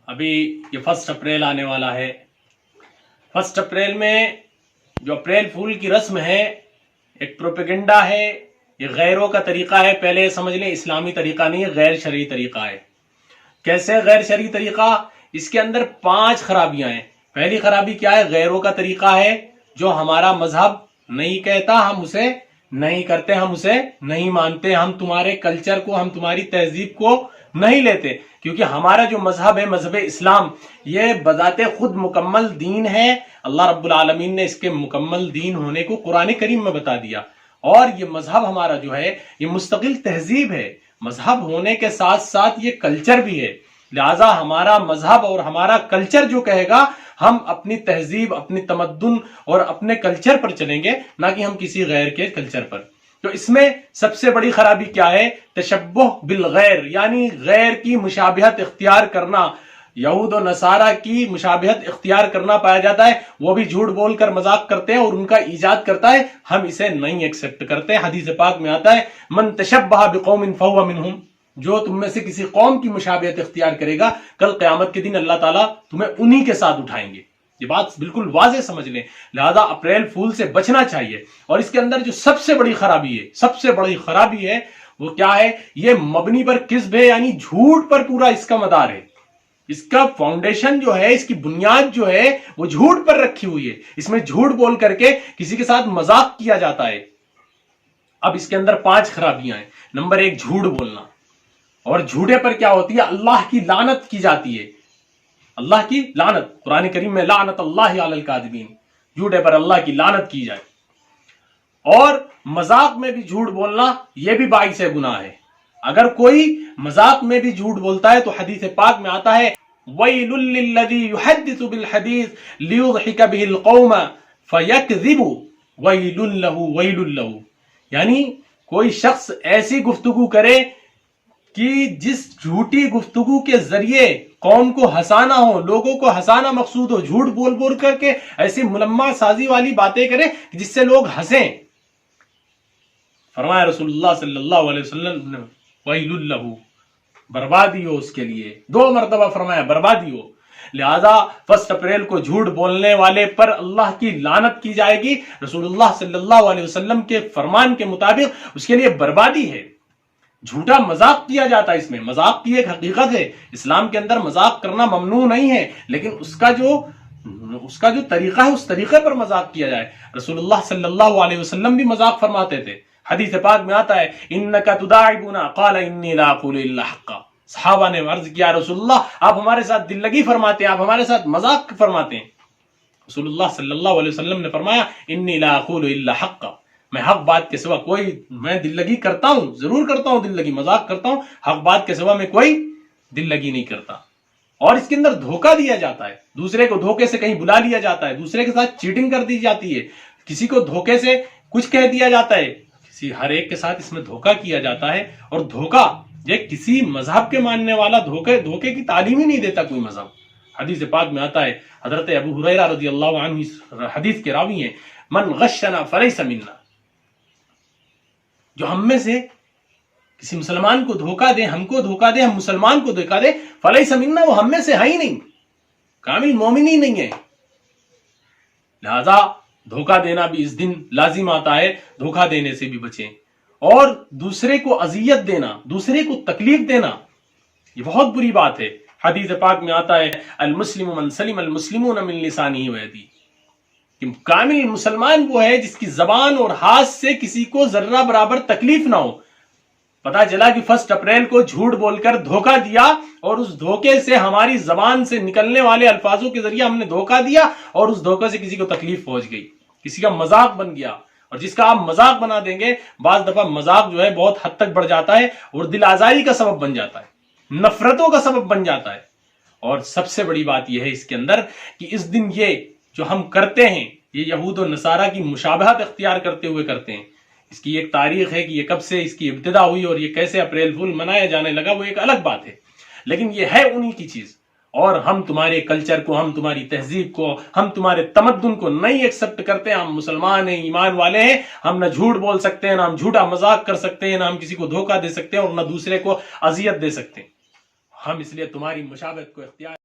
ابھی یہ 1 اپریل آنے والا ہے. 1 اپریل میں جو اپریل فول کی رسم ہے ایک پروپیگنڈا ہے، یہ غیروں کا طریقہ ہے. پہلے سمجھ لیں اسلامی طریقہ نہیں ہے، غیر شرعی طریقہ ہے. کیسے غیر شرعی طریقہ؟ اس کے اندر 5 خرابیاں ہیں. پہلی خرابی کیا ہے؟ غیروں کا طریقہ ہے جو ہمارا مذہب نہیں کہتا ہم اسے نہیں کرتے، ہم اسے نہیں مانتے، ہم تمہارے کلچر کو، ہم تمہاری تہذیب کو نہیں لیتے. کیونکہ ہمارا جو مذہب ہے، مذہب اسلام، یہ بذات خود مکمل دین ہے. اللہ رب العالمین نے اس کے مکمل دین ہونے کو قرآن کریم میں بتا دیا. اور یہ مذہب ہمارا جو ہے یہ مستقل تہذیب ہے. مذہب ہونے کے ساتھ ساتھ یہ کلچر بھی ہے. لہٰذا ہمارا مذہب اور ہمارا کلچر جو کہے گا، ہم اپنی تہذیب، اپنی تمدن اور اپنے کلچر پر چلیں گے، نہ کہ ہم کسی غیر کے کلچر پر. تو اس میں سب سے بڑی خرابی کیا ہے؟ تشبہ بالغیر، یعنی غیر کی مشابہت اختیار کرنا. یہود و نصارہ کی مشابہت اختیار کرنا پایا جاتا ہے. وہ بھی جھوٹ بول کر مذاق کرتے ہیں اور ان کا ایجاد کرتا ہے، ہم اسے نہیں ایکسپٹ کرتے. حدیث پاک میں آتا ہے من تشبہ بقوم فہو منہم، جو تم میں سے کسی قوم کی مشابہت اختیار کرے گا، کل قیامت کے دن اللہ تعالیٰ تمہیں انہی کے ساتھ اٹھائیں گے. یہ بات بالکل واضح سمجھ لیں. لہذا اپریل فول سے بچنا چاہیے. اور اس کے اندر جو سب سے بڑی خرابی ہے وہ کیا ہے؟ یہ مبنی پر کذب ہے، یعنی جھوٹ پر پورا اس کا مدار ہے. اس کا فاؤنڈیشن جو ہے، اس کی بنیاد جو ہے وہ جھوٹ پر رکھی ہوئی ہے. اس میں جھوٹ بول کر کے کسی کے ساتھ مذاق کیا جاتا ہے. اب اس کے اندر 5 خرابیاں ہیں. نمبر 1، جھوٹ بولنا. اور جھوٹے پر کیا ہوتی ہے؟ اللہ کی لعنت کی جاتی ہے. اللہ کی لعنت، قرآن کریم میں لعنت اللہ علی الکاذبین، جھوٹے پر اللہ کی لعنت کی جائے. اور مذاق میں بھی جھوٹ بولنا یہ بھی باعث گناہ ہے. اگر کوئی مذاق میں بھی جھوٹ بولتا ہے تو حدیث پاک میں آتا ہے وَيْلٌ لِّلَّذِي يُحَدِّثُ بِالْحَدِيثِ لِيُضْحِكَ بِهِ الْقَوْمَ فَيَكْذِبُ وَيْلٌ لَّهُ وَيْلٌ لَّهُ. یعنی کوئی شخص ایسی گفتگو کرے کہ جس جھوٹی گفتگو کے ذریعے قوم کو ہنسانا ہو، لوگوں کو ہنسانا مقصود ہو، جھوٹ بول بول کر کے ایسی ملمہ سازی والی باتیں کرے جس سے لوگ ہنسیں. فرمایا رسول اللہ صلی اللہ علیہ وسلم نے وَيْلٌ لَّهُ، بربادی ہو اس کے لیے. 2 مرتبہ فرمایا بربادی ہو. لہذا 1 اپریل کو جھوٹ بولنے والے پر اللہ کی لعنت کی جائے گی. رسول اللہ صلی اللہ علیہ وسلم کے فرمان کے مطابق اس کے لیے بربادی ہے. جھوٹا مذاق کیا جاتا ہے. اس میں مذاق کی ایک حقیقت ہے. اسلام کے اندر مذاق کرنا ممنوع نہیں ہے، لیکن اس کا جو طریقہ ہے اس طریقے پر مذاق کیا جائے. رسول اللہ صلی اللہ علیہ وسلم بھی مذاق فرماتے تھے. حدیث پاک میں آتا ہے انک تداعبنا قال انی لا اقول الا حقا. صحابہ نے عرض کیا رسول اللہ آپ ہمارے ساتھ دل لگی فرماتے ہیں، آپ ہمارے ساتھ مذاق فرماتے ہیں. رسول اللہ صلی اللہ علیہ وسلم نے فرمایا انی لا اقول الا حقا، میں حق بات کے سوا میں دل لگی کرتا ہوں، ضرور کرتا ہوں دل لگی، مذاق کرتا ہوں، حق بات کے سوا میں کوئی دل لگی نہیں کرتا. اور اس کے اندر دھوکہ دیا جاتا ہے، دوسرے کو دھوکے سے کہیں بلا لیا جاتا ہے، دوسرے کے ساتھ چیٹنگ کر دی جاتی ہے، کسی کو دھوکے سے کچھ کہہ دیا جاتا ہے، ہر ایک کے ساتھ اس میں دھوکہ کیا جاتا ہے. اور دھوکہ یہ کسی مذہب کے ماننے والا دھوکے کی تعلیم ہی نہیں دیتا کوئی مذہب. حدیث پاک میں آتا ہے، حضرت ابو ہریرہ رضی اللہ عنہ حدیث کے راوی ہیں، من غشنا فلیس منا، جو ہم میں سے کسی مسلمان کو دھوکہ دے، ہم کو دھوکہ دے، ہم مسلمان کو دھوکہ دے، فلیس منا، وہ ہم میں سے ہے ہی نہیں، کامل مومن ہی نہیں ہے. لہذا دھوکہ دینا بھی اس دن لازم آتا ہے. دھوکہ دینے سے بھی بچیں. اور دوسرے کو اذیت دینا، دوسرے کو تکلیف دینا، یہ بہت بری بات ہے. حدیث پاک میں آتا ہے المسلم من سلم المسلمون من لسانہ ویدہ، کہ کامل مسلمان وہ ہے جس کی زبان اور ہاتھ سے کسی کو ذرہ برابر تکلیف نہ ہو. پتا چلا کہ 1 اپریل کو جھوٹ بول کر دھوکہ دیا، اور اس دھوکے سے ہماری زبان سے نکلنے والے الفاظوں کے ذریعے ہم نے دھوکہ دیا، اور اس دھوکے سے کسی کو تکلیف پہنچ گئی، کسی کا مذاق بن گیا. اور جس کا آپ مذاق بنا دیں گے، بعض دفعہ مذاق جو ہے بہت حد تک بڑھ جاتا ہے اور دل آزاری کا سبب بن جاتا ہے، نفرتوں کا سبب بن جاتا ہے. اور سب سے بڑی بات یہ ہے اس کے اندر کہ اس دن یہ جو ہم کرتے ہیں، یہ یہود و نصارہ کی مشابہت اختیار کرتے ہوئے کرتے ہیں. اس کی ایک تاریخ ہے کہ یہ کب سے اس کی ابتدا ہوئی اور یہ کیسے اپریل فول منایا جانے لگا، وہ ایک الگ بات ہے، لیکن یہ ہے انہی کی چیز. اور ہم تمہارے کلچر کو، ہم تمہاری تہذیب کو، ہم تمہارے تمدن کو نہیں ایکسپٹ کرتے. ہم مسلمان ہیں، ایمان والے ہیں، ہم نہ جھوٹ بول سکتے ہیں، نہ ہم جھوٹا مذاق کر سکتے ہیں، نہ ہم کسی کو دھوکہ دے سکتے ہیں، اور نہ دوسرے کو اذیت دے سکتے ہیں. ہم اس لیے تمہاری مشابہت کو اختیار